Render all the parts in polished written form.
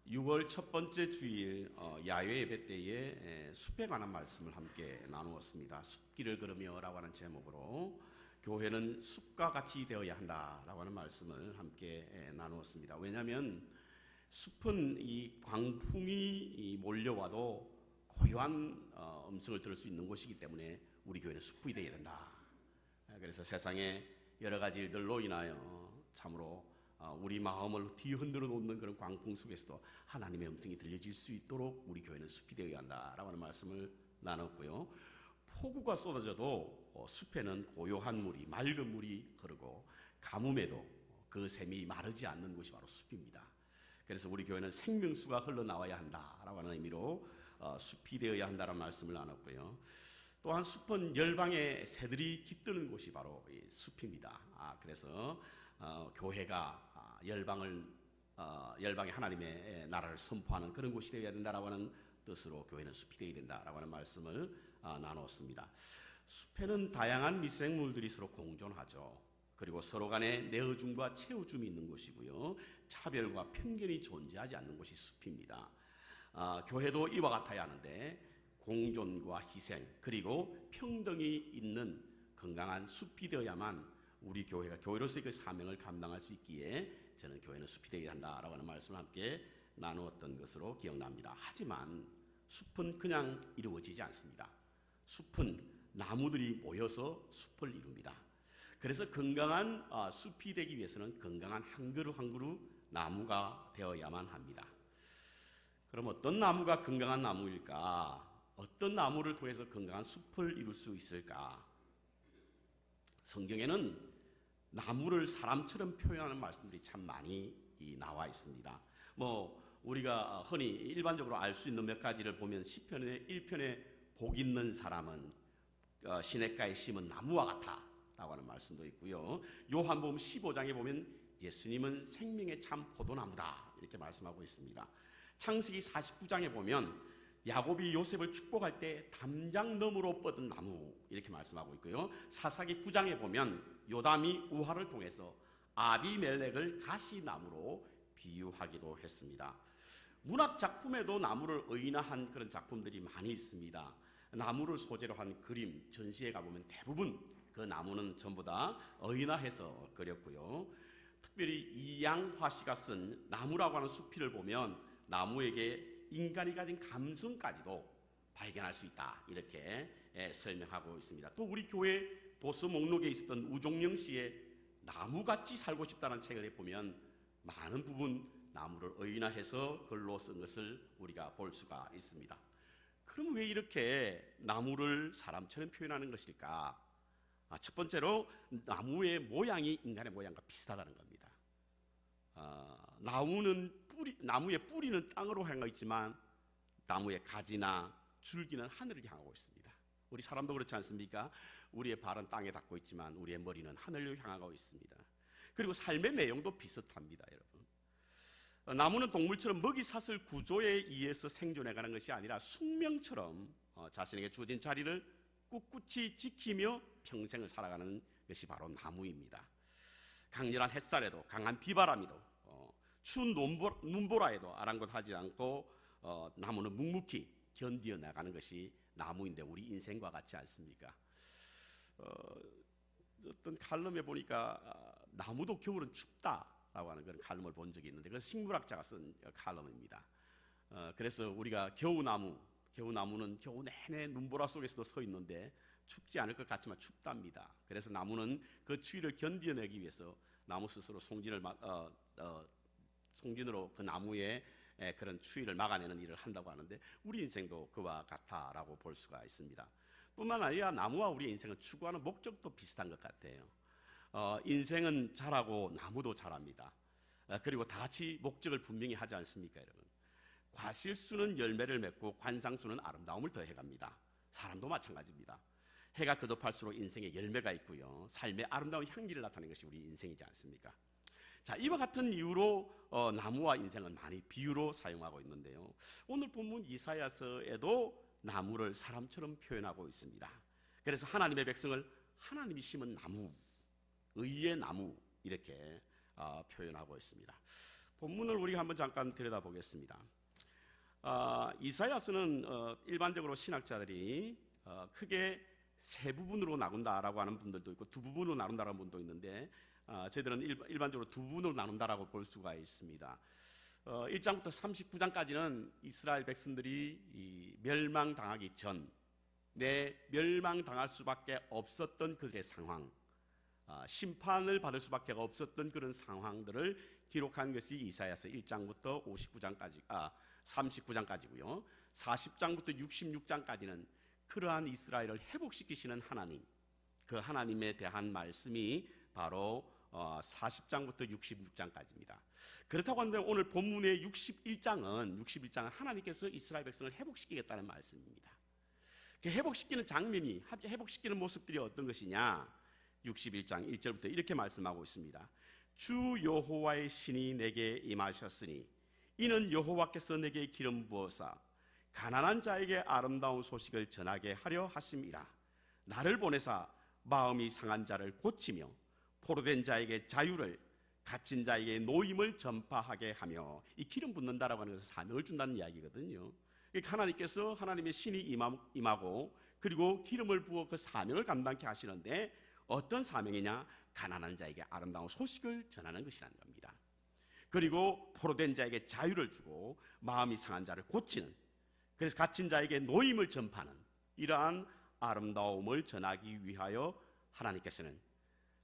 6월 첫 번째 주일 야외 예배 때에 숲에 관한 말씀을 함께 나누었습니다. 숲길을 걸으며라고 하는 제목으로 교회는 숲과 같이 되어야 한다라고 하는 말씀을 함께 나누었습니다. 왜냐하면 숲은 이 광풍이 몰려와도 고요한 음성을 들을 수 있는 곳이기 때문에 우리 교회는 숲이 되어야 된다. 그래서 세상에 여러 가지 일들로 인하여 참으로 우리 마음을 뒤흔들어 놓는 그런 광풍 속에서도 하나님의 음성이 들려질 수 있도록 우리 교회는 숲이 되어야 한다라고 하는 말씀을 나눴고요. 폭우가 쏟아져도 숲에는 고요한 물이, 맑은 물이 흐르고 가뭄에도 그 샘이 마르지 않는 곳이 바로 숲입니다. 그래서 우리 교회는 생명수가 흘러나와야 한다라고 하는 의미로 숲이 되어야 한다는 말씀을 나눴고요. 또한 숲은 열방의 새들이 깃드는 곳이 바로 이 숲입니다. 그래서 교회가 열방의 하나님의 나라를 선포하는 그런 곳이 되어야 된다라고 하는 뜻으로 교회는 숲이 되어야 된다라고 하는 말씀을 나눴습니다. 숲에는 다양한 미생물들이 서로 공존하죠. 그리고 서로 간에 내어줌과 채워줌이 있는 곳이고요. 차별과 편견이 존재하지 않는 곳이 숲입니다. 교회도 이와 같아야 하는데 공존과 희생 그리고 평등이 있는 건강한 숲이 되어야만 우리 교회가 교회로서의 그 사명을 감당할 수 있기에 저는 교회는 숲이 되어야 한다라고 하는 말씀을 함께 나누었던 것으로 기억납니다. 하지만 숲은 그냥 이루어지지 않습니다. 숲은 나무들이 모여서 숲을 이룹니다. 그래서 건강한 숲이 되기 위해서는 건강한 한 그루 한 그루 나무가 되어야만 합니다. 그럼 어떤 나무가 건강한 나무일까? 어떤 나무를 통해서 건강한 숲을 이룰 수 있을까? 성경에는 나무를 사람처럼 표현하는 말씀들이 참 많이 나와 있습니다. 우리가 흔히 일반적으로 알 수 있는 몇 가지를 보면 시편의 1편에 복 있는 사람은 시냇가에 심은 나무와 같아 라고 하는 말씀도 있고요. 요한복음 15장에 보면 예수님은 생명의 참 포도나무다 이렇게 말씀하고 있습니다. 창세기 49장에 보면 야곱이 요셉을 축복할 때 담장 너머로 뻗은 나무 이렇게 말씀하고 있고요. 사사기 9장에 보면 요담이 우화를 통해서 아비멜렉을 가시나무로 비유하기도 했습니다. 문학 작품에도 나무를 의인화한 그런 작품들이 많이 있습니다. 나무를 소재로 한 그림 전시회 가보면 대부분 그 나무는 전부 다 의인화해서 그렸고요. 특별히 이양화 씨가 쓴 나무라고 하는 수필을 보면 나무에게 인간이 가진 감성까지도 발견할 수 있다 이렇게 설명하고 있습니다. 또 우리 교회 도서 목록에 있었던 우종영 씨의 나무같이 살고 싶다는 책을 보면 많은 부분 나무를 의인화해서 글로 쓴 것을 우리가 볼 수가 있습니다. 그럼 왜 이렇게 나무를 사람처럼 표현하는 것일까? 첫 번째로 나무의 모양이 인간의 모양과 비슷하다는 겁니다. 나무의 뿌리는 땅으로 향하고 있지만 나무의 가지나 줄기는 하늘을 향하고 있습니다. 우리 사람도 그렇지 않습니까? 우리의 발은 땅에 닿고 있지만 우리의 머리는 하늘로 향하고 있습니다. 그리고 삶의 내용도 비슷합니다, 여러분. 나무는 동물처럼 먹이 사슬 구조에 의해서 생존해가는 것이 아니라 숙명처럼 자신에게 주어진 자리를 꿋꿋이 지키며 평생을 살아가는 것이 바로 나무입니다. 강렬한 햇살에도 강한 비바람에도 추운 눈보라에도 아랑곳하지 않고 나무는 묵묵히 견디어 나가는 것이 나무인데 우리 인생과 같지 않습니까? 어떤 칼럼에 보니까 나무도 겨울은 춥다라고 하는 그런 칼럼을 본 적이 있는데 그래서 식물학자가 쓴 칼럼입니다. 그래서 우리가 겨우나무는 겨우 내내 눈보라 속에서도 서 있는데 춥지 않을 것 같지만 춥답니다. 그래서 나무는 그 추위를 견뎌내기 위해서 나무 스스로 송진으로 그 나무의 그런 추위를 막아내는 일을 한다고 하는데 우리 인생도 그와 같다라고 볼 수가 있습니다. 뿐만 아니라 나무와 우리 인생을 추구하는 목적도 비슷한 것 같아요. 인생은 자라고 나무도 자랍니다. 그리고 다 같이 목적을 분명히 하지 않습니까, 여러분? 과실수는 열매를 맺고 관상수는 아름다움을 더해갑니다. 사람도 마찬가지입니다. 해가 거듭할수록 인생에 열매가 있고요. 삶의 아름다운 향기를 나타내는 것이 우리 인생이지 않습니까? 자, 이와 같은 이유로 나무와 인생은 많이 비유로 사용하고 있는데요. 오늘 본문 이사야서에도 나무를 사람처럼 표현하고 있습니다. 그래서 하나님의 백성을 하나님이 심은 나무, 의의 나무 이렇게 표현하고 있습니다. 본문을 우리가 한번 잠깐 들여다보겠습니다. 이사야서는 일반적으로 신학자들이 크게 세 부분으로 나눈다라고 하는 분들도 있고 두 부분으로 나눈다라는 분도 있는데 저희들은 일반적으로 두 부분으로 나눈다라고 볼 수가 있습니다. 1장부터 39장까지는 이스라엘 백성들이 멸망당하기 전 멸망당할 수밖에 없었던 그들의 상황, 심판을 받을 수밖에 없었던 그런 상황들을 기록한 것이 이사야서 1장부터 39장까지고요. 40장부터 66장까지는 그러한 이스라엘을 회복시키시는 하나님, 그 하나님에 대한 말씀이 바로 40장부터 66장까지입니다. 그렇다고 한다면 오늘 본문의 61장은 하나님께서 이스라엘 백성을 회복시키겠다는 말씀입니다. 그 회복시키는 장면이, 회복시키는 모습들이 어떤 것이냐? 61장 1절부터 이렇게 말씀하고 있습니다. 주 여호와의 신이 내게 임하셨으니 이는 여호와께서 내게 기름 부어사 가난한 자에게 아름다운 소식을 전하게 하려 하심이라. 나를 보내사 마음이 상한 자를 고치며 포로된 자에게 자유를, 갇힌 자에게 노임을 전파하게 하며, 이 기름 붓는다라고 하는 것은 사명을 준다는 이야기거든요. 하나님께서 하나님의 신이 임하고 그리고 기름을 부어 그 사명을 감당케 하시는데 어떤 사명이냐? 가난한 자에게 아름다운 소식을 전하는 것이라는 겁니다. 그리고 포로된 자에게 자유를 주고 마음이 상한 자를 고치는, 그래서 갇힌 자에게 노임을 전파하는 이러한 아름다움을 전하기 위하여 하나님께서는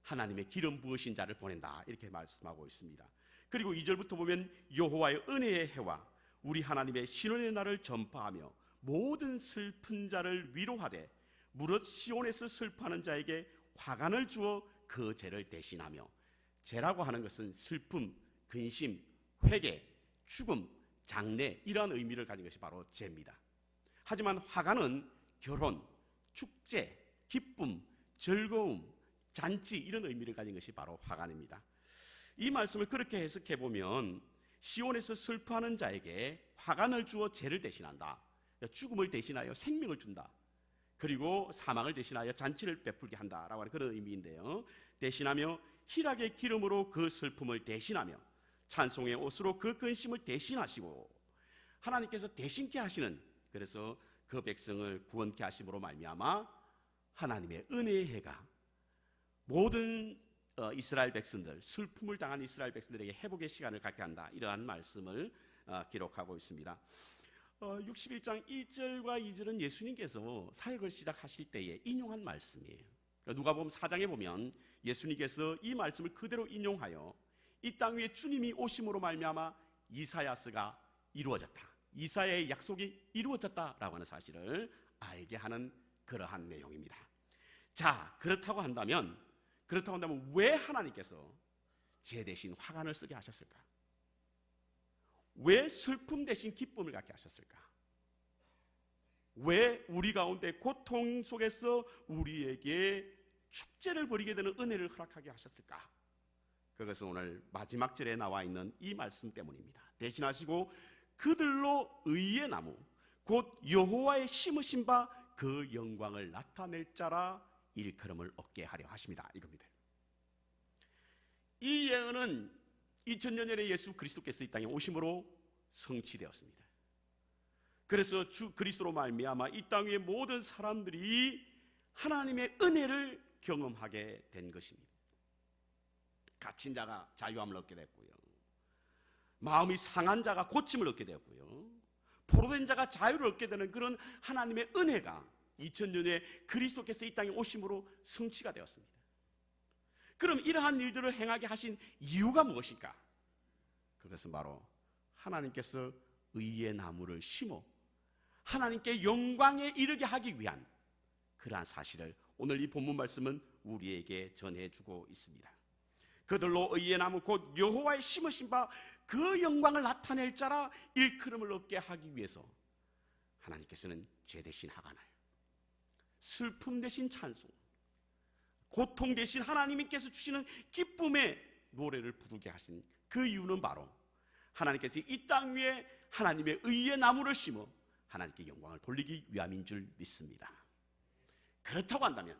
하나님의 기름 부으신 자를 보낸다, 이렇게 말씀하고 있습니다. 그리고 2절부터 보면 여호와의 은혜의 해와 우리 하나님의 신원의 날을 전파하며 모든 슬픈 자를 위로하되 무릇 시온에서 슬퍼하는 자에게 화관을 주어 그 죄를 대신하며, 죄라고 하는 것은 슬픔, 근심, 회개, 죽음, 장례, 이러한 의미를 가진 것이 바로 죄입니다. 하지만 화관은 결혼, 축제, 기쁨, 즐거움, 잔치, 이런 의미를 가진 것이 바로 화관입니다. 이 말씀을 그렇게 해석해 보면 시온에서 슬퍼하는 자에게 화관을 주어 죄를 대신한다, 죽음을 대신하여 생명을 준다, 그리고 사망을 대신하여 잔치를 베풀게 한다라고 하는 그런 의미인데요. 대신하며 희락의 기름으로 그 슬픔을 대신하며 찬송의 옷으로 그 근심을 대신하시고, 하나님께서 대신케 하시는, 그래서 그 백성을 구원케 하심으로 말미암아 하나님의 은혜의 해가 모든 이스라엘 백성들, 슬픔을 당한 이스라엘 백성들에게 회복의 시간을 갖게 한다, 이러한 말씀을 기록하고 있습니다. 61장 1절과 2절은 예수님께서 사역을 시작하실 때에 인용한 말씀이에요. 누가복음 4장에 보면 예수님께서 이 말씀을 그대로 인용하여 이 땅 위에 주님이 오심으로 말미암아 이사야서가 이루어졌다, 이사야의 약속이 이루어졌다라고 하는 사실을 알게 하는 그러한 내용입니다. 자, 그렇다고 한다면 왜 하나님께서 죄 대신 화관을 쓰게 하셨을까? 왜 슬픔 대신 기쁨을 갖게 하셨을까? 왜 우리 가운데 고통 속에서 우리에게 축제를 벌이게 되는 은혜를 허락하게 하셨을까? 그것은 오늘 마지막 절에 나와 있는 이 말씀 때문입니다. 대신하시고 그들로 의의 나무 곧 여호와의 심으신 바 그 영광을 나타낼 자라 일컬음을 얻게 하려 하십니다, 이겁니다. 이 예언은 2000년 전에 예수 그리스도께서 이 땅에 오심으로 성취되었습니다. 그래서 주 그리스도로 말미암아 이 땅 위의 모든 사람들이 하나님의 은혜를 경험하게 된 것입니다. 갇힌 자가 자유함을 얻게 됐고요, 마음이 상한 자가 고침을 얻게 되었고요, 포로된 자가 자유를 얻게 되는 그런 하나님의 은혜가 2000년에 그리스도께서 이 땅에 오심으로 성취가 되었습니다. 그럼 이러한 일들을 행하게 하신 이유가 무엇일까? 그것은 바로 하나님께서 의의 나무를 심어 하나님께 영광에 이르게 하기 위한 그러한 사실을 오늘 이 본문 말씀은 우리에게 전해주고 있습니다. 그들로 의의 나무 곧 여호와의 심으신 바 그 영광을 나타낼 자라 일컬음을 얻게 하기 위해서 하나님께서는 죄 대신 화관을, 슬픔 대신 찬송, 고통 대신 하나님께서 주시는 기쁨의 노래를 부르게 하신 그 이유는 바로 하나님께서 이 땅 위에 하나님의 의의 나무를 심어 하나님께 영광을 돌리기 위함인 줄 믿습니다. 그렇다고 한다면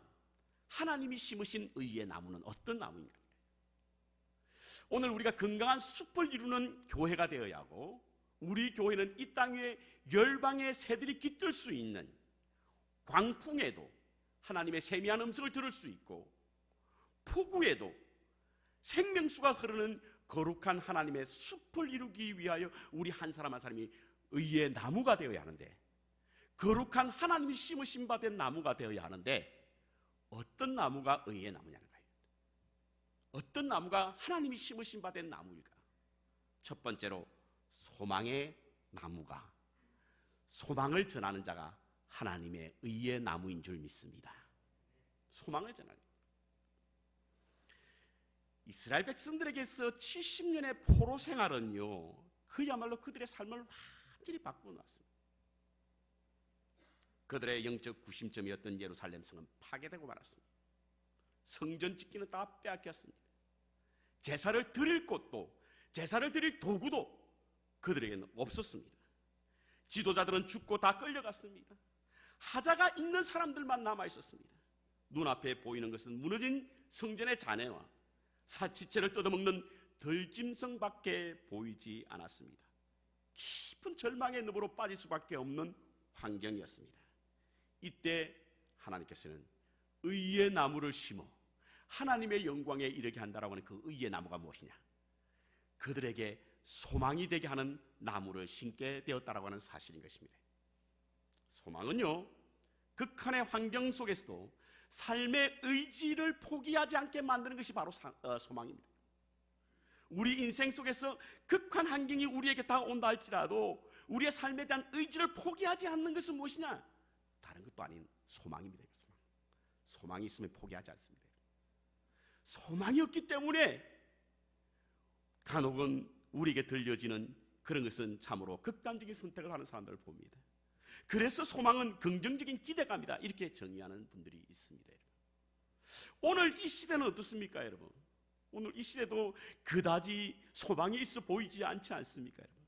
하나님이 심으신 의의 나무는 어떤 나무인가? 오늘 우리가 건강한 숲을 이루는 교회가 되어야 하고, 우리 교회는 이 땅 위에 열방의 새들이 깃들 수 있는, 광풍에도 하나님의 세미한 음성을 들을 수 있고, 폭우에도 생명수가 흐르는 거룩한 하나님의 숲을 이루기 위하여 우리 한 사람 한 사람이 의의 나무가 되어야 하는데, 거룩한 하나님이 심으신 바 된 나무가 되어야 하는데, 어떤 나무가 의의 나무냐는 거예요. 어떤 나무가 하나님이 심으신 바 된 나무일까? 첫 번째로 소망의 나무가, 소망을 전하는 자가 하나님의 의의 나무인 줄 믿습니다. 소망을 전하는, 이스라엘 백성들에게서 70년의 포로 생활은요, 그야말로 그들의 삶을 완전히 바꿔놨습니다. 그들의 영적 구심점이었던 예루살렘 성은 파괴되고 말았습니다. 성전 짓기는 다 빼앗겼습니다. 제사를 드릴 곳도, 제사를 드릴 도구도 그들에게는 없었습니다. 지도자들은 죽고 다 끌려갔습니다. 하자가 있는 사람들만 남아 있었습니다. 눈앞에 보이는 것은 무너진 성전의 잔해와 사치채를 뜯어먹는 덜짐승밖에 보이지 않았습니다. 깊은 절망의 늪으로 빠질 수밖에 없는 환경이었습니다. 이때 하나님께서는 의의 나무를 심어 하나님의 영광에 이르게 한다라고 하는 그 의의 나무가 무엇이냐? 그들에게 소망이 되게 하는 나무를 심게 되었다라고 하는 사실인 것입니다. 소망은요, 극한의 환경 속에서도 삶의 의지를 포기하지 않게 만드는 것이 바로 소망입니다. 우리 인생 속에서 극한 환경이 우리에게 다가온다 할지라도 우리의 삶에 대한 의지를 포기하지 않는 것은 무엇이냐? 다른 것도 아닌 소망입니다. 소망이 있으면 포기하지 않습니다. 소망이 없기 때문에 간혹은 우리에게 들려지는 그런 것은 참으로 극단적인 선택을 하는 사람들을 봅니다. 그래서 소망은 긍정적인 기대감이다, 이렇게 정의하는 분들이 있습니다. 오늘 이 시대는 어떻습니까, 여러분? 오늘 이 시대도 그다지 소망이 있어 보이지 않지 않습니까, 여러분?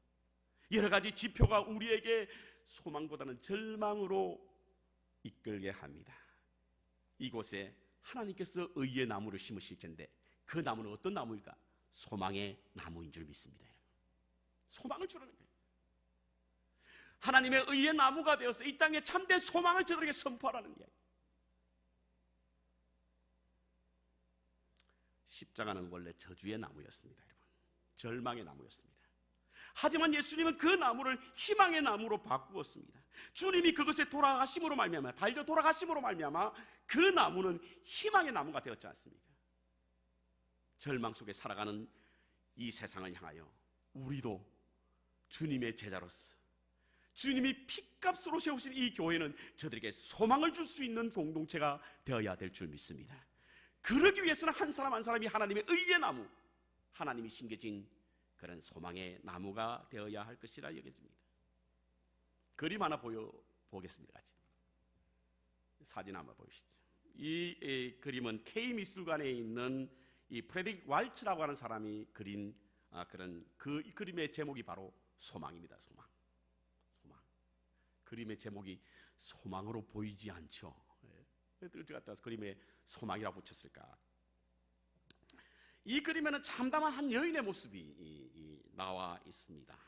여러 가지 지표가 우리에게 소망보다는 절망으로 이끌게 합니다. 이곳에 하나님께서 의의 나무를 심으실 텐데, 그 나무는 어떤 나무일까? 소망의 나무인 줄 믿습니다. 소망을 주라는 거예요. 하나님의 의의 나무가 되어서 이 땅에 참된 소망을 저들에게 선포하라는 이야기. 십자가는 원래 저주의 나무였습니다, 여러분. 절망의 나무였습니다. 하지만 예수님은 그 나무를 희망의 나무로 바꾸었습니다. 주님이 그것에 돌아가심으로 말미암아, 달려 돌아가심으로 말미암아 그 나무는 희망의 나무가 되었지 않습니까? 절망 속에 살아가는 이 세상을 향하여 우리도 주님의 제자로서, 주님이 핏값으로 세우신 이 교회는 저들에게 소망을 줄 수 있는 공동체가 되어야 될 줄 믿습니다. 그러기 위해서는 한 사람 한 사람이 하나님의 의의 나무, 하나님이 심겨진 그런 소망의 나무가 되어야 할 것이라 여겨집니다. 그림 하나 보겠습니다. 같이. 사진 한번 보시죠. 이 그림은 K미술관에 있는 이 프레드릭 왈츠라고 하는 사람이 그린 그런 그 그림의 제목이 바로 소망입니다. 소망. 그림의 제목이 소망으로 보이지 않죠. 어떻게 갖다 그림에 소망이라고 붙였을까? 이 그림에는 참담한 한 여인의 모습이 나와 있습니다.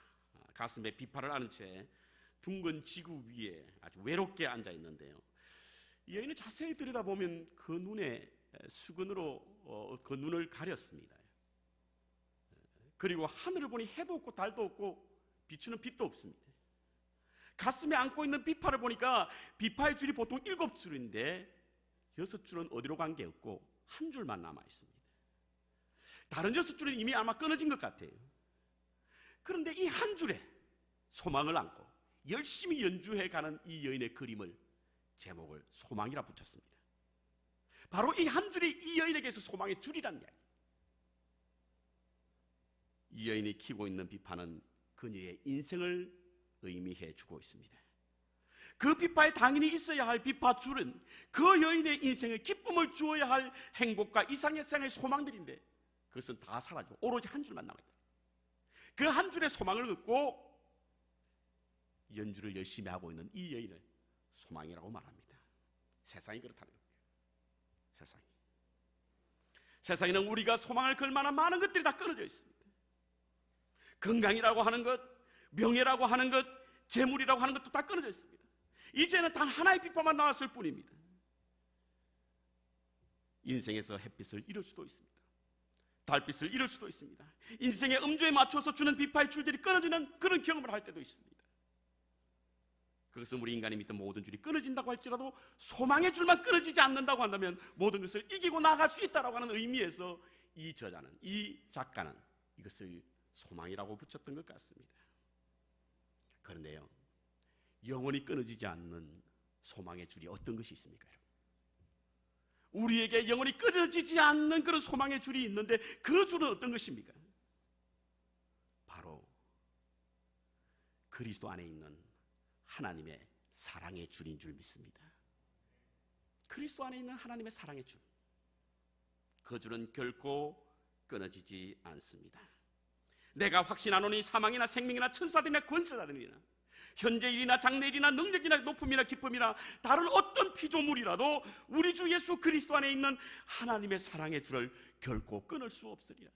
가슴에 비파를 안은 채 둥근 지구 위에 아주 외롭게 앉아 있는데요. 이 여인을 자세히 들여다보면 그 눈에 수건으로 그 눈을 가렸습니다. 그리고 하늘을 보니 해도 없고 달도 없고 비추는 빛도 없습니다. 가슴에 안고 있는 비파를 보니까 비파의 줄이 보통 7줄인데 6줄은 어디로 간 게 없고 한 줄만 남아 있습니다. 다른 6줄은 이미 아마 끊어진 것 같아요. 그런데 이 한 줄에 소망을 안고 열심히 연주해가는 이 여인의 그림을, 제목을 소망이라 붙였습니다. 바로 이 한 줄이 이 여인에게서 소망의 줄이라는 이야기. 이 여인이 키고 있는 비파는 그녀의 인생을 의미해 주고 있습니다. 그 비파에 당연히 있어야 할 비파 줄은 그 여인의 인생에 기쁨을 주어야 할 행복과 이상의 소망들인데 그것은 다 사라지고 오로지 한 줄만 남아있다. 그 한 줄의 소망을 얻고 연주를 열심히 하고 있는 이 여인을 소망이라고 말합니다. 세상이 그렇다는 겁니다. 세상에는 우리가 소망을 걸 만한 많은 것들이 다 끊어져 있습니다. 건강이라고 하는 것, 명예라고 하는 것, 재물이라고 하는 것도 다 끊어져 있습니다. 이제는 단 하나의 빛만 나왔을 뿐입니다. 인생에서 햇빛을 잃을 수도 있습니다. 달빛을 잃을 수도 있습니다. 인생의 음조에 맞춰서 주는 비파의 줄들이 끊어지는 그런 경험을 할 때도 있습니다. 그것은 우리 인간이 믿던 모든 줄이 끊어진다고 할지라도 소망의 줄만 끊어지지 않는다고 한다면 모든 것을 이기고 나아갈 수 있다고 하는 의미에서 이 저자는, 이 작가는 이것을 소망이라고 붙였던 것 같습니다. 그런데요, 영원히 끊어지지 않는 소망의 줄이 어떤 것이 있습니까? 우리에게 영원히 끊어지지 않는 그런 소망의 줄이 있는데 그 줄은 어떤 것입니까? 바로 그리스도 안에 있는 하나님의 사랑의 줄인 줄 믿습니다. 그리스도 안에 있는 하나님의 사랑의 줄, 그 줄은 결코 끊어지지 않습니다. 내가 확신하노니 사망이나 생명이나 천사들이나 권세자들이나 현재일이나 장래일이나 능력이나 높음이나 기쁨이나 다른 어떤 피조물이라도 우리 주 예수 그리스도 안에 있는 하나님의 사랑의 줄을 결코 끊을 수 없으리라.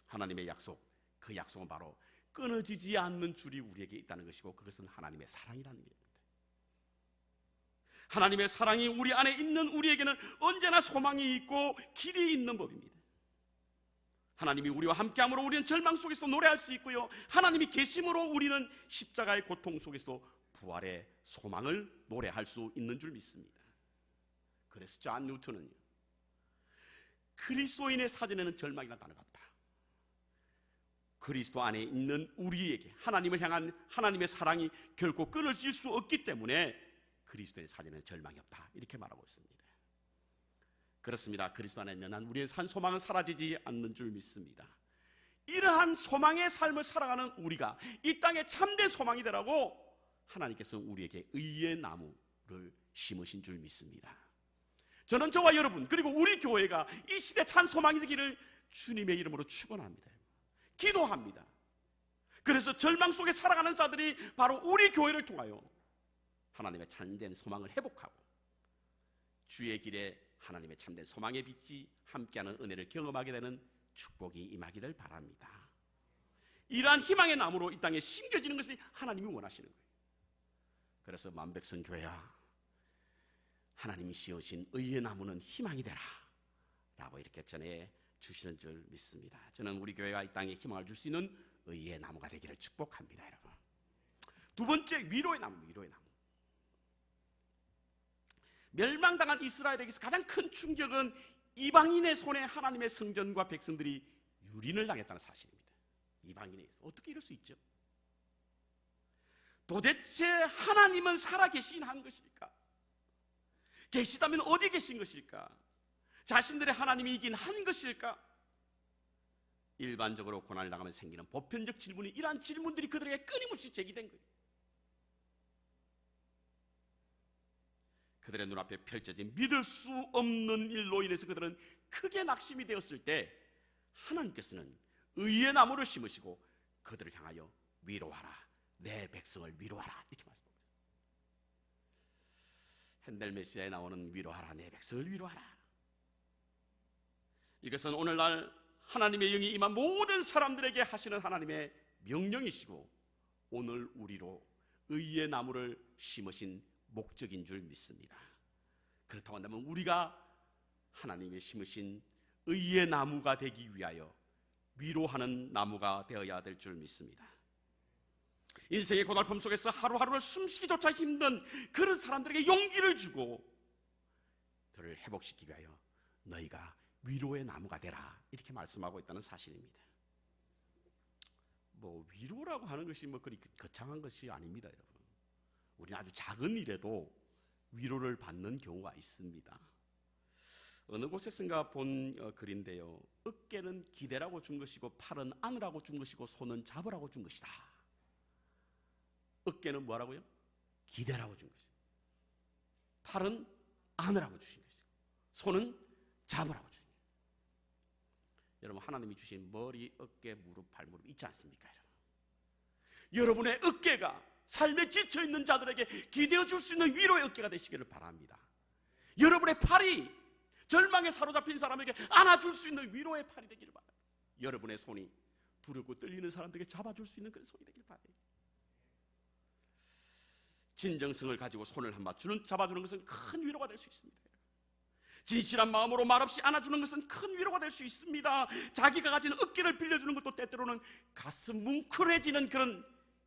하나님의 약속, 그 약속은 바로 끊어지지 않는 줄이 우리에게 있다는 것이고, 그것은 하나님의 사랑이라는 겁니다. 하나님의 사랑이 우리 안에 있는 우리에게는 언제나 소망이 있고 길이 있는 법입니다. 하나님이 우리와 함께함으로 우리는 절망 속에서 노래할 수 있고요, 하나님이 계심으로 우리는 십자가의 고통 속에서 부활의 소망을 노래할 수 있는 줄 믿습니다. 그래서 존 뉴턴은요, 그리스도인의 사전에는 절망이라는 단어가 없다. 그리스도 안에 있는 우리에게 하나님을 향한 하나님의 사랑이 결코 끊어질 수 없기 때문에 그리스도의 사전에는 절망이 없다, 이렇게 말하고 있습니다. 그렇습니다. 그리스도 안에 있는 한 우리의 산 소망은 사라지지 않는 줄 믿습니다. 이러한 소망의 삶을 살아가는 우리가 이 땅에 참된 소망이 되라고 하나님께서 우리에게 의의 나무를 심으신 줄 믿습니다. 저는 저와 여러분 그리고 우리 교회가 이 시대 참 소망이 되기를 주님의 이름으로 축원합니다. 기도합니다. 그래서 절망 속에 살아가는 자들이 바로 우리 교회를 통하여 하나님의 참된 소망을 회복하고 주의 길에 하나님의 참된 소망의 빛이 함께하는 은혜를 경험하게 되는 축복이 임하기를 바랍니다. 이러한 희망의 나무로 이 땅에 심겨지는 것이 하나님이 원하시는 거예요. 그래서 만백성 교회야, 하나님이 씌우신 의의 나무는 희망이 되라 라고 이렇게 전해 주시는 줄 믿습니다. 저는 우리 교회가 이 땅에 희망을 줄 수 있는 의의 나무가 되기를 축복합니다. 여러분, 두 번째, 위로의 나무. 위로의 나무. 멸망당한 이스라엘에게서 가장 큰 충격은 이방인의 손에 하나님의 성전과 백성들이 유린을 당했다는 사실입니다. 이방인에게서 어떻게 이럴 수 있죠? 도대체 하나님은 살아계신 한 것일까? 계시다면 어디 계신 것일까? 자신들의 하나님이 이긴 한 것일까? 일반적으로 고난을 당하면 생기는 보편적 질문이, 이러한 질문들이 그들에게 끊임없이 제기된 거예요. 그들의 눈앞에 펼쳐진 믿을 수 없는 일로 인해서 그들은 크게 낙심이 되었을 때 하나님께서는 의의 나무를 심으시고 그들을 향하여 위로하라, 내 백성을 위로하라, 이렇게 말씀하고 있습니다. 핸델 메시아에 나오는 위로하라, 내 백성을 위로하라, 이것은 오늘날 하나님의 영이 임한 모든 사람들에게 하시는 하나님의 명령이시고 오늘 우리로 의의 나무를 심으신 목적인 줄 믿습니다. 그렇다고 한다면 우리가 하나님이 심으신 의의 나무가 되기 위하여 위로하는 나무가 되어야 될 줄 믿습니다. 인생의 고달픔 속에서 하루하루를 숨쉬기조차 힘든 그런 사람들에게 용기를 주고 그들을 회복시키기 위하여 너희가 위로의 나무가 되라, 이렇게 말씀하고 있다는 사실입니다. 위로라고 하는 것이 그리 거창한 것이 아닙니다. 여러분, 우리는 아주 작은 일에도 위로를 받는 경우가 있습니다. 어느 곳에선가 본 글인데요, 어깨는 기대라고 준 것이고 팔은 안으라고 준 것이고 손은 잡으라고 준 것이다. 어깨는 뭐라고요? 기대라고 준 것이고, 팔은 안으라고 주신 것이고, 손은 잡으라고 주신 것이고. 여러분, 하나님이 주신 머리, 어깨, 무릎, 발무릎 있지 않습니까? 여러분의 어깨가 삶에 지쳐있는 자들에게 기대어 줄 수 있는 위로의 어깨가 되시기를 바랍니다. 여러분의 팔이 절망에 사로잡힌 사람에게 안아줄 수 있는 위로의 팔이 되기를 바라요. 여러분의 손이 두렵고 떨리는 사람들에게 잡아줄 수 있는 그런 손이 되기를 바라요. 진정성을 가지고 손을 한번 잡아주는 것은 큰 위로가 될 수 있습니다. 진실한 마음으로 말없이 안아주는 것은 큰 위로가 될 수 있습니다. 자기가 가진 어깨를 빌려주는 것도 때때로는 가슴 뭉클해지는 그런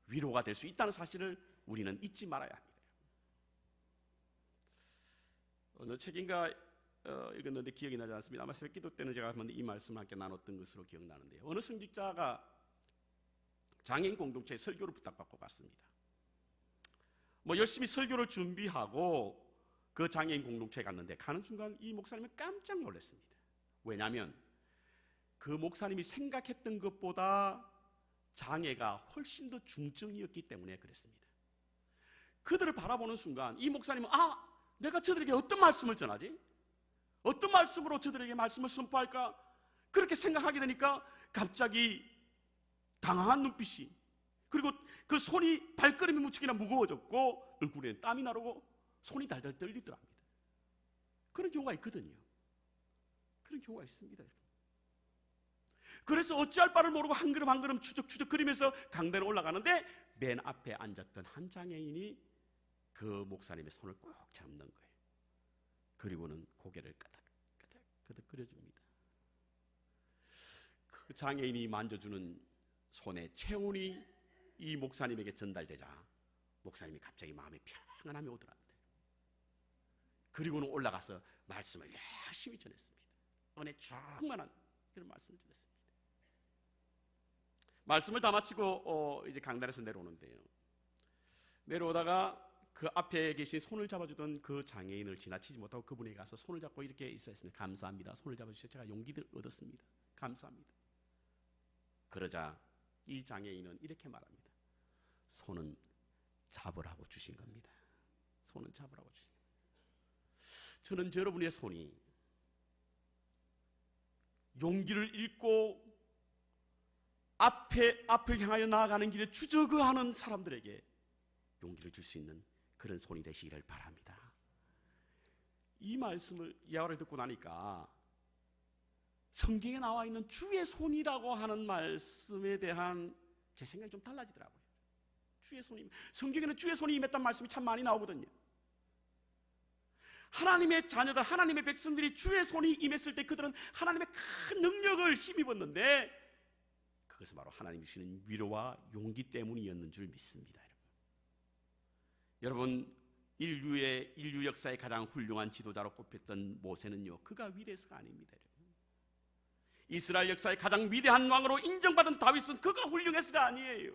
위로가 될 수 있다는 사실을 우리는 잊지 말아야 합니다. 어느 책인가 읽었는데 기억이 나지 않습니다. 아마 새벽기도 때는 제가 한번 이 말씀을 함께 나눴던 것으로 기억나는데요. 어느 성직자가 장애인 공동체에 설교를 부탁받고 갔습니다. 열심히 설교를 준비하고 그 장애인 공동체에 갔는데 가는 순간 이 목사님은 깜짝 놀랐습니다. 왜냐하면 그 목사님이 생각했던 것보다 장애가 훨씬 더 중증이었기 때문에 그랬습니다. 그들을 바라보는 순간 이 목사님은 내가 저들에게 어떤 말씀을 전하지? 어떤 말씀으로 저들에게 말씀을 선포할까? 그렇게 생각하게 되니까 갑자기 당황한 눈빛이, 그리고 그 손이 발걸음이 무척이나 무거워졌고 얼굴에 땀이 나르고 손이 달달 떨리더랍니다. 그런 경우가 있거든요. 그런 경우가 있습니다. 그래서 어찌할 바를 모르고 한 걸음 한 걸음 추적추적거리면서 강단에 올라가는데 맨 앞에 앉았던 한 장애인이 그 목사님의 손을 꼭 잡는 거예요. 그리고는 고개를 끄덕끄덕 끓여줍니다. 그 장애인이 만져주는 손의 체온이 이 목사님에게 전달되자 목사님이 갑자기 마음에 평안함이 오더랍니다. 그리고는 올라가서 말씀을 열심히 전했습니다. 은혜 충만한 그런 말씀을 전했습니다. 말씀을 다 마치고 이제 강단에서 내려오는데요. 내려오다가 그 앞에 계신 손을 잡아주던 그 장애인을 지나치지 못하고 그분에게 가서 손을 잡고 이렇게 있었습니다. 감사합니다. 손을 잡아주셔서 제가 용기를 얻었습니다. 감사합니다. 그러자 이 장애인은 이렇게 말합니다. 손은 잡으라고 주신 겁니다. 손은 잡으라고 주신 겁니다. 저는 여러분의 손이 용기를 잃고 앞을 향하여 나아가는 길에 주저그하는 사람들에게 용기를 줄 수 있는 그런 손이 되시기를 바랍니다. 이 말씀을 이야기를 듣고 나니까 성경에 나와 있는 주의 손이라고 하는 말씀에 대한 제 생각이 좀 달라지더라고요. 주의 손이, 성경에는 주의 손이 임했다는 말씀이 참 많이 나오거든요. 하나님의 자녀들, 하나님의 백성들이 주의 손이 임했을 때 그들은 하나님의 큰 능력을 힘입었는데 그것은 바로 하나님이 주시는 위로와 용기 때문이었는 줄 믿습니다. 여러분, 인류 역사의 가장 훌륭한 지도자로 꼽혔던 모세는요, 그가 위대해서가 아닙니다. 이스라엘 역사의 가장 위대한 왕으로 인정받은 다윗은 그가 훌륭해서가 아니에요.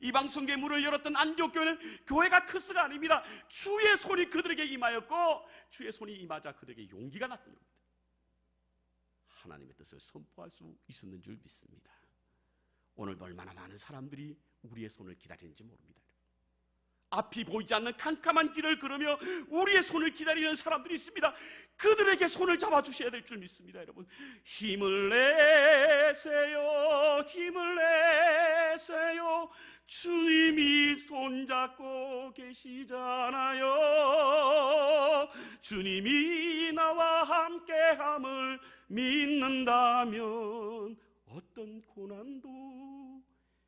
이방 성교의 문을 열었던 안디옥 교회는 교회가 크스가 아닙니다. 주의 손이 그들에게 임하였고 주의 손이 임하자 그들에게 용기가 났던 겁니다. 하나님의 뜻을 선포할 수 있었는 줄 믿습니다. 오늘도 얼마나 많은 사람들이 우리의 손을 기다리는지 모릅니다. 앞이 보이지 않는 캄캄한 길을 걸으며 우리의 손을 기다리는 사람들이 있습니다. 그들에게 손을 잡아주셔야 될 줄 믿습니다. 여러분, 힘을 내세요, 힘을 내세요. 주님이 손잡고 계시잖아요. 주님이 나와 함께함을 믿는다면 어떤 고난도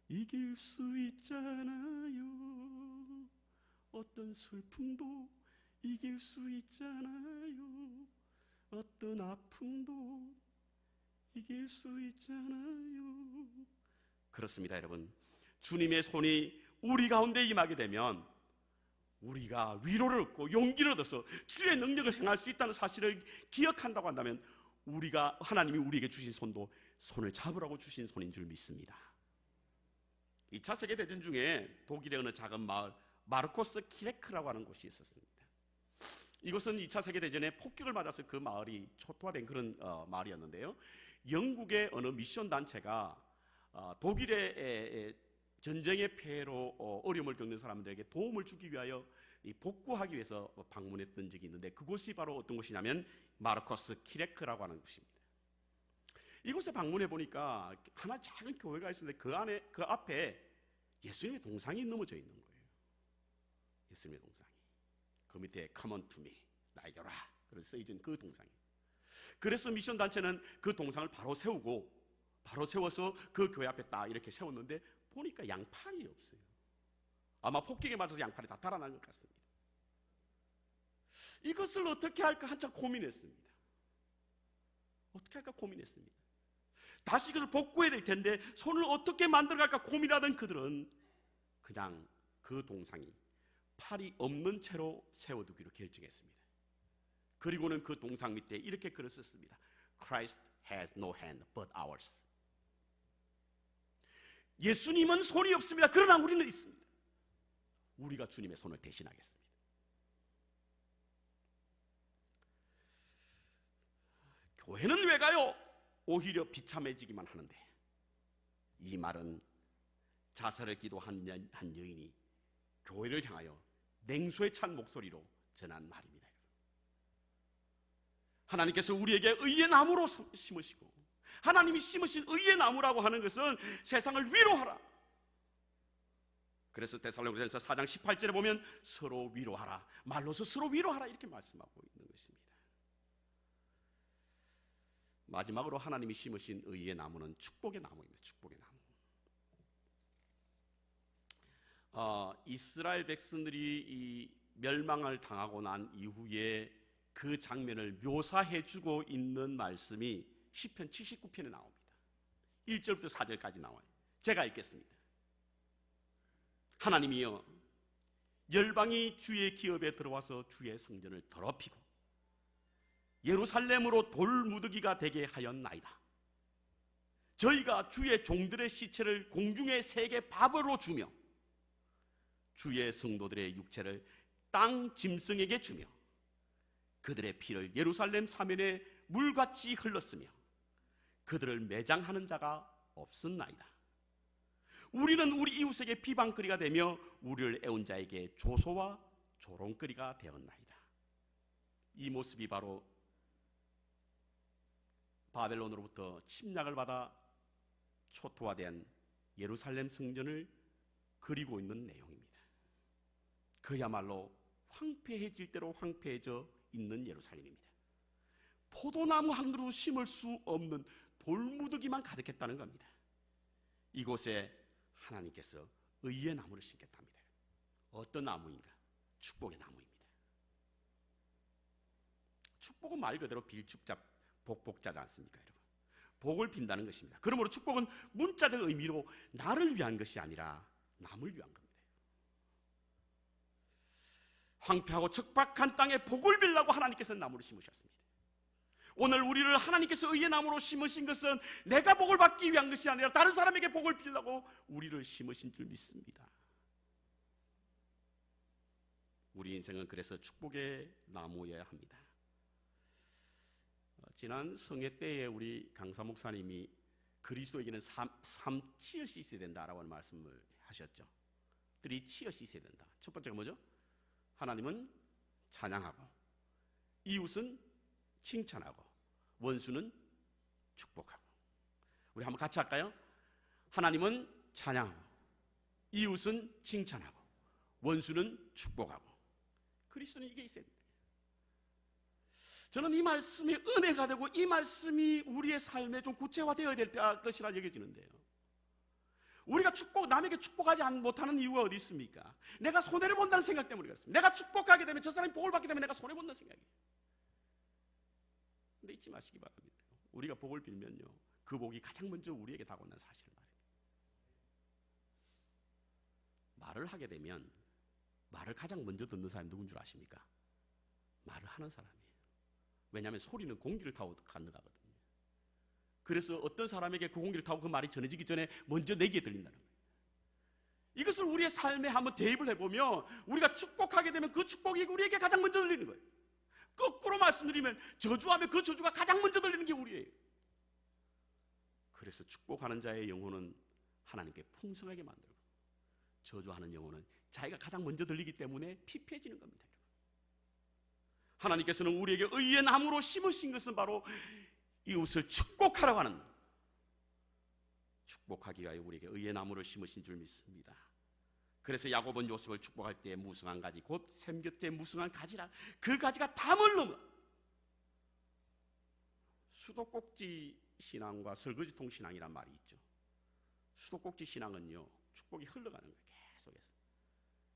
이길 수 있잖아요. 어떤 슬픔도 이길 수 있잖아요. 어떤 아픔도 이길 수 있잖아요. 그렇습니다, 여러분. 주님의 손이 우리 가운데 임하게 되면 우리가 위로를 얻고 용기를 얻어서 주의 능력을 행할 수 있다는 사실을 기억한다고 한다면 하나님이 우리에게 주신 손을 잡으라고 주신 손인 줄 믿습니다. 2차 세계대전 중에 독일의 어느 작은 마을 마르코스 키레크라고 하는 곳이 있었습니다. 이곳은 2차 세계대전에 폭격을 맞아서 그 마을이 초토화된 그런 마을이었는데요. 영국의 어느 미션 단체가 독일의 전쟁의 폐해로 어려움을 겪는 사람들에게 도움을 주기 위하여 복구하기 위해서 방문했던 적이 있는데 그곳이 바로 어떤 곳이냐면 마르코스 키레크라고 하는 곳입니다. 이곳에 방문해 보니까 하나 작은 교회가 있었는데 그 앞에 예수님의 동상이 넘어져 있는 거예요. 예수님의 동상이. 그 밑에 Come unto me, 나에게 오라. 그래서 써있는 그 동상이. 그래서 미션 단체는 그 동상을 바로 세워서 그 교회 앞에 딱 이렇게 세웠는데 보니까 양팔이 없어요. 아마 폭격에 맞아서 양팔이 다 달아난 것 같습니다. 이것을 어떻게 할까 한참 고민했습니다. 어떻게 할까 고민했습니다. 다시 이것을 복구해야 될 텐데 손을 어떻게 만들어갈까 고민하던 그들은 그냥 그 동상이 팔이 없는 채로 세워두기로 결정했습니다. 그리고는 그 동상 밑에 이렇게 글을 썼습니다. Christ has no hand but ours. 예수님은 손이 없습니다. 그러나 우리는 있습니다. 우리가 주님의 손을 대신하겠습니다. 교회는 왜 가요? 오히려 비참해지기만 하는데, 이 말은 자살을 기도한 여인이 교회를 향하여 냉소에 찬 목소리로 전한 말입니다. 하나님께서 우리에게 의의 나무로 심으시고, 하나님이 심으신 의의 나무라고 하는 것은 세상을 위로하라. 그래서 데살로니가전서 4장 18절에 보면 서로 위로하라, 말로서 서로 위로하라 이렇게 말씀하고 있는 것입니다. 마지막으로 하나님이 심으신 의의 나무는 축복의 나무입니다. 축복의 나무. 이스라엘 백성들이 이 멸망을 당하고 난 이후에 그 장면을 묘사해주고 있는 말씀이 시편 79편에 나옵니다. 1절부터 4절까지 나와요. 제가 읽겠습니다. 하나님이여, 열방이 주의 기업에 들어와서 주의 성전을 더럽히고 예루살렘으로 돌무더기가 되게 하였나이다. 저희가 주의 종들의 시체를 공중의 새에게 밥으로 주며 주의 성도들의 육체를 땅 짐승에게 주며 그들의 피를 예루살렘 사면에 물같이 흘렀으며 그들을 매장하는 자가 없었나이다. 우리는 우리 이웃에게 비방거리가 되며 우리를 애운 자에게 조소와 조롱거리가 되었나이다. 이 모습이 바로 바벨론으로부터 침략을 받아 초토화된 예루살렘 성전을 그리고 있는 내용입니다. 그야말로 황폐해질 대로 황폐해져 있는 예루살렘입니다. 포도나무 한 그루 심을 수 없는 돌무더기만 가득했다는 겁니다. 이곳에 하나님께서 의의 나무를 심겠답니다. 어떤 나무인가? 축복의 나무입니다. 축복은 말 그대로 빌축자, 복복자지 않습니까, 여러분? 복을 빈다는 것입니다. 그러므로 축복은 문자적 의미로 나를 위한 것이 아니라 남을 위한 겁니다. 황폐하고 척박한 땅에 복을 빌라고 하나님께서 나무를 심으셨습니다. 오늘 우리를 하나님께서 의의 나무로 심으신 것은 내가 복을 받기 위한 것이 아니라 다른 사람에게 복을 빌라고 우리를 심으신 줄 믿습니다. 우리 인생은 그래서 축복의 나무여야 합니다. 지난 성회 때에 우리 강사 목사님이 그리스도에게는 3치엇이 있어야 된다라고 하는 말씀을 하셨죠. 3치엇이 있어야 된다. 첫 번째가 뭐죠? 하나님은 찬양하고, 이웃은 칭찬하고, 원수는 축복하고. 우리 한번 같이 할까요? 하나님은 찬양하고, 이웃은 칭찬하고, 원수는 축복하고. 그리스도는 이게 있어야 됩니다. 저는 이 말씀이 은혜가 되고 이 말씀이 우리의 삶에 좀 구체화되어야 될 것이라 여겨지는데요. 우리가 남에게 축복하지 못하는 이유가 어디 있습니까? 내가 손해를 본다는 생각 때문에 그렇습니다. 내가 축복하게 되면 저 사람이 복을 받게 되면 내가 손해본다는 생각이에요. 근데 잊지 마시기 바랍니다. 우리가 복을 빌면요, 그 복이 가장 먼저 우리에게 다가온다는 사실을 말입니다. 말을 하게 되면 말을 가장 먼저 듣는 사람이 누군 줄 아십니까? 말을 하는 사람이에요. 왜냐하면 소리는 공기를 타고 가능하거든요. 그래서 어떤 사람에게 그 공기를 타고 그 말이 전해지기 전에 먼저 내게 들린다는 거예요. 이것을 우리의 삶에 한번 대입을 해보면 우리가 축복하게 되면 그 축복이 우리에게 가장 먼저 들리는 거예요. 거꾸로 말씀드리면 저주하면 그 저주가 가장 먼저 들리는 게 우리예요. 그래서 축복하는 자의 영혼은 하나님께 풍성하게 만들고, 저주하는 영혼은 자기가 가장 먼저 들리기 때문에 피폐해지는 겁니다. 하나님께서는 우리에게 의의 나무로 심으신 것은 바로 이웃을 축복하라고 하는, 축복하기 위하여 우리에게 의의 나무를 심으신 줄 믿습니다. 그래서 야곱은 요셉을 축복할 때 무성한 가지, 곧 샘 곁에 무성한 가지라, 그 가지가 담을 넘어 수도꼭지 신앙과 설거지통 신앙이란 말이 있죠. 수도꼭지 신앙은요, 축복이 흘러가는 거예요, 계속해서.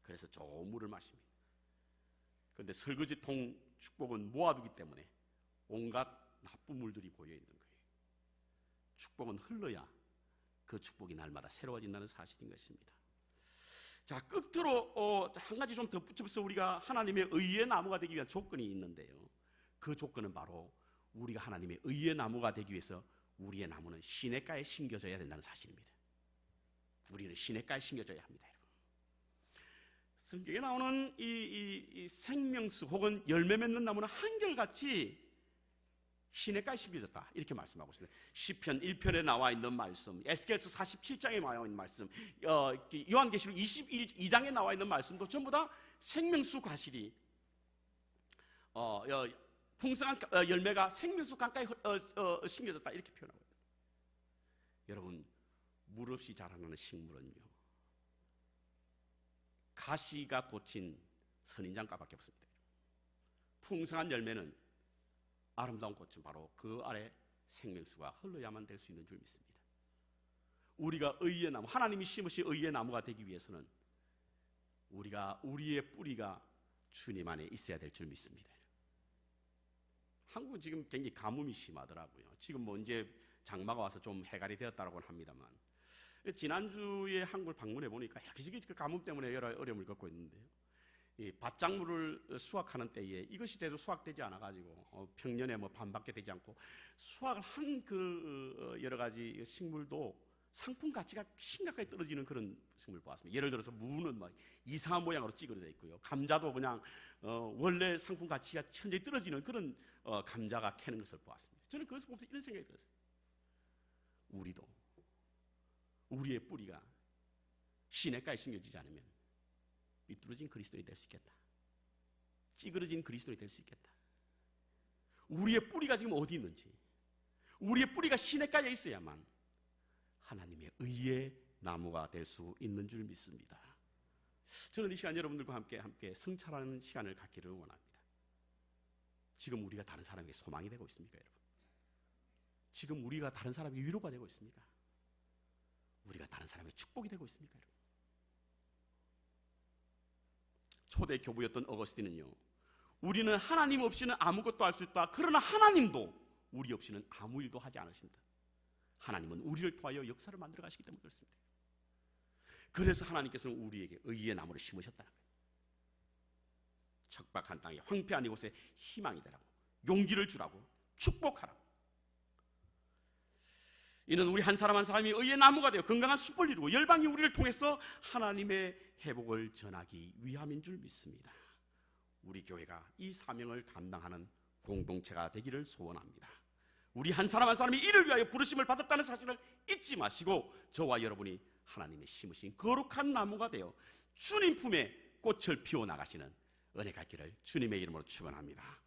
그래서 좋은 물을 마십니다. 그런데 설거지통 축복은 모아두기 때문에 온갖 나쁜 물들이 고여있는 거예요. 축복은 흘러야 그 축복이 날마다 새로워진다는 사실인 것입니다. 자, 끝으로 한 가지 좀 더 붙여서 우리가 하나님의 의의 나무가 되기 위한 조건이 있는데요. 그 조건은 바로 우리가 하나님의 의의 나무가 되기 위해서 우리의 나무는 시냇가에 심겨져야 된다는 사실입니다. 우리는 시냇가에 심겨져야 합니다. 성경에 나오는 이 생명수 혹은 열매 맺는 나무는 한결같이 시냇가에 심겨졌다, 이렇게 말씀하고 있습니다. 시편 1편에 나와 있는 말씀, 에스겔서 47장에 나와 있는 말씀, 요한계시록 22장에 나와 있는 말씀도 전부 다 생명수 과실이 풍성한 열매가 생명수 강가에 심겨졌다, 이렇게 표현하고 있습니다. 여러분, 물 없이 자라나는 식물은요, 가시가 돋친 선인장가밖에 없습니다. 풍성한 열매는, 아름다운 꽃은 바로 그 아래 생명수가 흘러야만 될 수 있는 줄 믿습니다. 우리가 의의 나무, 하나님이 심으신 의의 나무가 되기 위해서는 우리의 뿌리가 주님 안에 있어야 될 줄 믿습니다. 한국은 지금 굉장히 가뭄이 심하더라고요. 지금 뭐 이제 장마가 와서 좀 해갈이 되었다고 합니다만, 지난주에 한국을 방문해 보니까 여기저기 그 가뭄 때문에 여러 어려움을 겪고 있는데요. 이 밭작물을 수확하는 때에 이것이 제대로 수확되지 않아가지고 평년에 뭐 반밖에 되지 않고 수확을 한 그 여러 가지 식물도 상품 가치가 심각하게 떨어지는 그런 식물을 보았습니다. 예를 들어서 무는 막 이상한 모양으로 찌그러져 있고요. 감자도 그냥 원래 상품 가치가 천천히 떨어지는 그런 감자가 캐는 것을 보았습니다. 저는 그것을 보면서 이런 생각이 들었어요. 우리도 우리의 뿌리가 시냇가에 심겨지지 않으면 삐뚤어진 그리스도인이 될 수 있겠다. 찌그러진 그리스도인이 될 수 있겠다. 우리의 뿌리가 지금 어디 있는지, 우리의 뿌리가 시냇가에 있어야만 하나님의 의의 나무가 될 수 있는 줄 믿습니다. 저는 이 시간 여러분들과 함께 성찰하는 시간을 갖기를 원합니다. 지금 우리가 다른 사람에게 소망이 되고 있습니까, 여러분? 지금 우리가 다른 사람에게 위로가 되고 있습니까? 우리가 다른 사람의 축복이 되고 있습니까, 여러분? 초대 교부였던 어거스틴은요, 우리는 하나님 없이는 아무것도 할 수 있다. 그러나 하나님도 우리 없이는 아무 일도 하지 않으신다. 하나님은 우리를 통하여 역사를 만들어 가시기 때문에 그렇습니다. 그래서 하나님께서는 우리에게 의의 나무를 심으셨다는 거예요. 척박한 땅에, 황폐한 이곳에 희망이 되라고, 용기를 주라고, 축복하라고. 이는 우리 한 사람 한 사람이 의의 나무가 되어 건강한 숲을 이루고 열방이 우리를 통해서 하나님의 회복을 전하기 위함인 줄 믿습니다. 우리 교회가 이 사명을 감당하는 공동체가 되기를 소원합니다. 우리 한 사람 한 사람이 이를 위하여 부르심을 받았다는 사실을 잊지 마시고 저와 여러분이 하나님의 심으신 거룩한 나무가 되어 주님 품에 꽃을 피워나가시는 은혜가 있기를 주님의 이름으로 축원합니다.